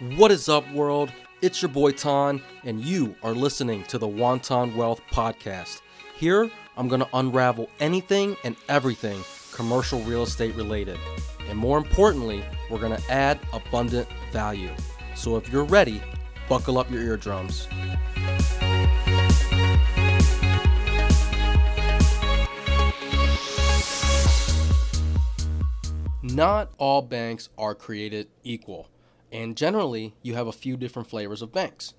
What is up, world? It's your boy Ton, and you are listening to the Wonton Wealth Podcast. Here, I'm going to unravel anything and everything commercial real estate related. And more importantly, we're going to add abundant value. So if you're ready, buckle up your eardrums. Not all banks are created equal. And generally, you have a few different flavors of banks.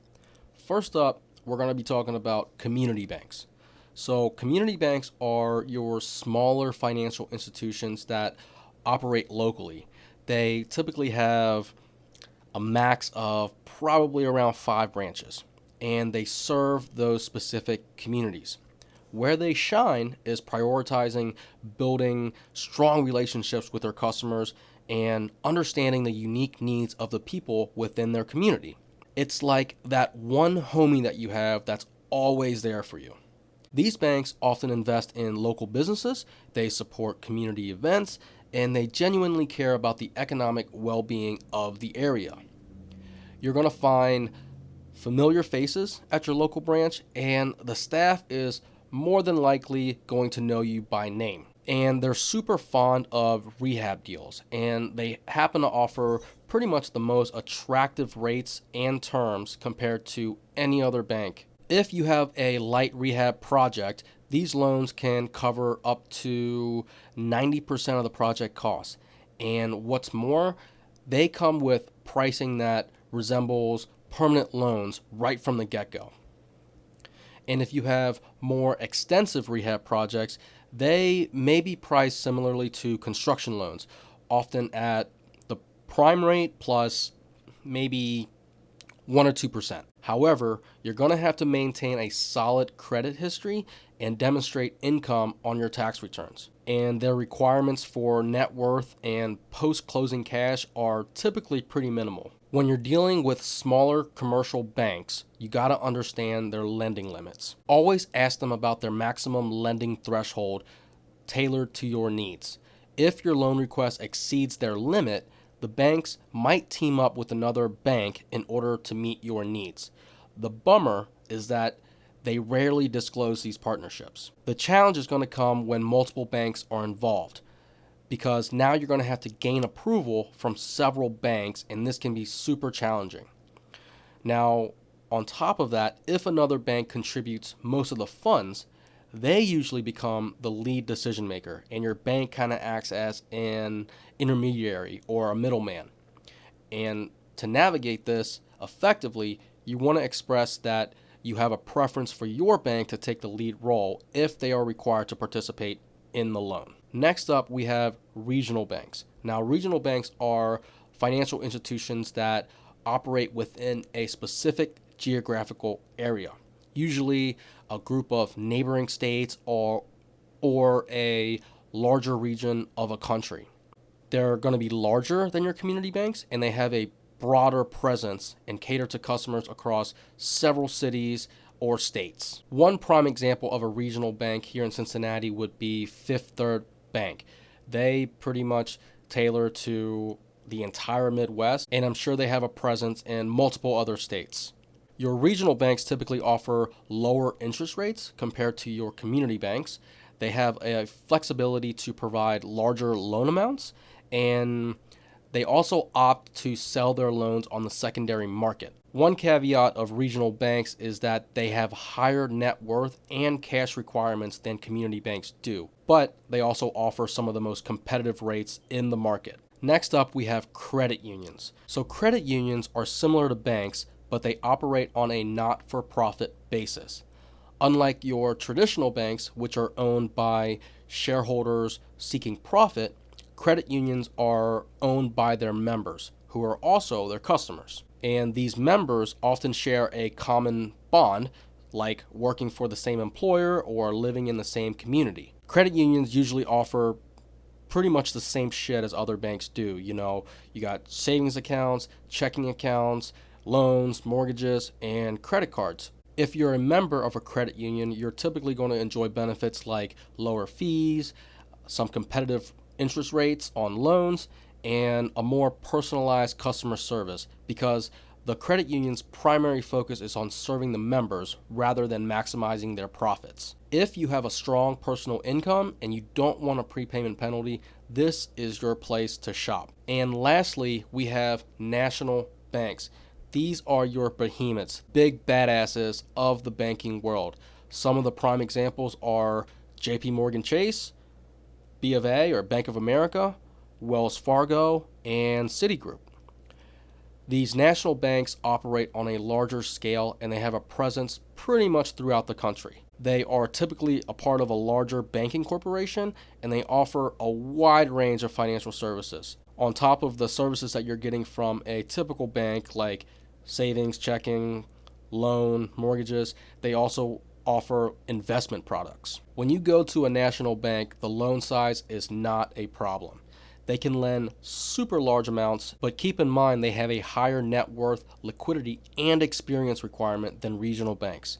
First up, we're going to be talking about community banks. So community banks are your smaller financial institutions that operate locally. They typically have a max of probably around 5 branches, and they serve those specific communities. Where they shine is prioritizing building strong relationships with their customers and understanding the unique needs of the people within their community. It's like that one homie that you have that's always there for you. These banks often invest in local businesses, they support community events, and they genuinely care about the economic well-being of the area. You're going to find familiar faces at your local branch, and the staff is more than likely going to know you by name. And they're super fond of rehab deals, and they happen to offer pretty much the most attractive rates and terms compared to any other bank. If you have a light rehab project, these loans can cover up to 90% of the project cost. And what's more, they come with pricing that resembles permanent loans right from the get-go. And if you have more extensive rehab projects, they may be priced similarly to construction loans, often at the prime rate plus maybe 1 or 2%. However, you're going to have to maintain a solid credit history and demonstrate income on your tax returns. And their requirements for net worth and post-closing cash are typically pretty minimal. When you're dealing with smaller commercial banks, you got to understand their lending limits. Always ask them about their maximum lending threshold tailored to your needs. If your loan request exceeds their limit, the banks might team up with another bank in order to meet your needs. The bummer is that they rarely disclose these partnerships. The challenge is going to come when multiple banks are involved, because now you're going to have to gain approval from several banks, and this can be super challenging. Now, on top of that, if another bank contributes most of the funds, they usually become the lead decision maker, and your bank kind of acts as an intermediary or a middleman. And to navigate this effectively, you want to express that you have a preference for your bank to take the lead role if they are required to participate in the loan. Next up, we have regional banks. Now, regional banks are financial institutions that operate within a specific geographical area, usually a group of neighboring states or a larger region of a country. They're going to be larger than your community banks, and they have a broader presence and cater to customers across several cities or states. One prime example of a regional bank here in Cincinnati would be Fifth Third Bank. They pretty much tailor to the entire Midwest, and I'm sure they have a presence in multiple other states. Your regional banks typically offer lower interest rates compared to your community banks. They have a flexibility to provide larger loan amounts, and they also opt to sell their loans on the secondary market. One caveat of regional banks is that they have higher net worth and cash requirements than community banks do, but they also offer some of the most competitive rates in the market. Next up, we have credit unions. So credit unions are similar to banks, but they operate on a not-for-profit basis. Unlike your traditional banks, which are owned by shareholders seeking profit, credit unions are owned by their members, who are also their customers. And these members often share a common bond, like working for the same employer or living in the same community. Credit unions usually offer pretty much the same shit as other banks do. You know, you got savings accounts, checking accounts, loans, mortgages, and credit cards. If you're a member of a credit union, you're typically going to enjoy benefits like lower fees, some competitive interest rates on loans, and a more personalized customer service, because the credit union's primary focus is on serving the members rather than maximizing their profits. If you have a strong personal income and you don't want a prepayment penalty, this is your place to shop. And lastly, we have national banks. These are your behemoths, big badasses of the banking world. Some of the prime examples are JP Morgan Chase, B of A or Bank of America, Wells Fargo, and Citigroup. These national banks operate on a larger scale and they have a presence pretty much throughout the country. They are typically a part of a larger banking corporation and they offer a wide range of financial services. On top of the services that you're getting from a typical bank like savings, checking, loan, mortgages, they also offer investment products. When you go to a national bank, the loan size is not a problem. They can lend super large amounts, but keep in mind they have a higher net worth, liquidity, and experience requirement than regional banks.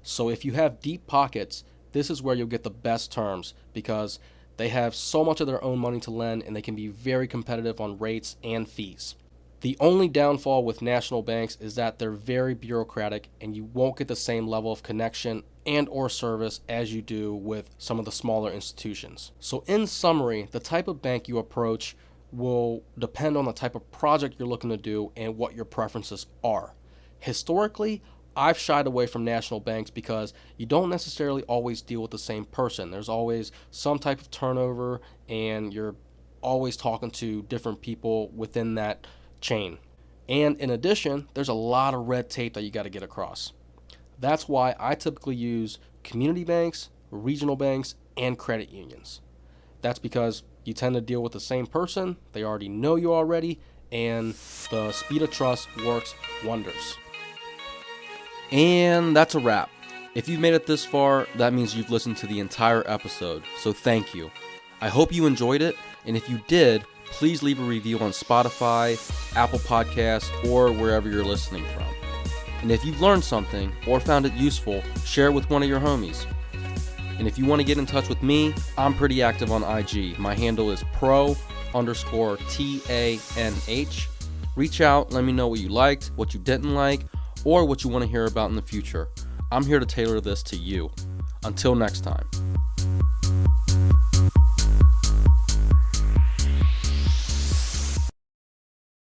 So if you have deep pockets, this is where you'll get the best terms because they have so much of their own money to lend and they can be very competitive on rates and fees. The only downfall with national banks is that they're very bureaucratic and you won't get the same level of connection and or service as you do with some of the smaller institutions. So in summary, the type of bank you approach will depend on the type of project you're looking to do and what your preferences are. Historically, I've shied away from national banks because you don't necessarily always deal with the same person. There's always some type of turnover and you're always talking to different people within that chain. And in addition, there's a lot of red tape that you got to get across. That's why I typically use community banks, regional banks, and credit unions. That's because you tend to deal with the same person, they already know you already, and the speed of trust works wonders. And that's a wrap. If you've made it this far, that means you've listened to the entire episode, so thank you. I hope you enjoyed it, and if you did, please leave a review on Spotify, Apple Podcasts, or wherever you're listening from. And if you've learned something or found it useful, share it with one of your homies. And if you want to get in touch with me, I'm pretty active on IG. My handle is pro_TANH. Reach out, let me know what you liked, what you didn't like, or what you want to hear about in the future. I'm here to tailor this to you. Until next time.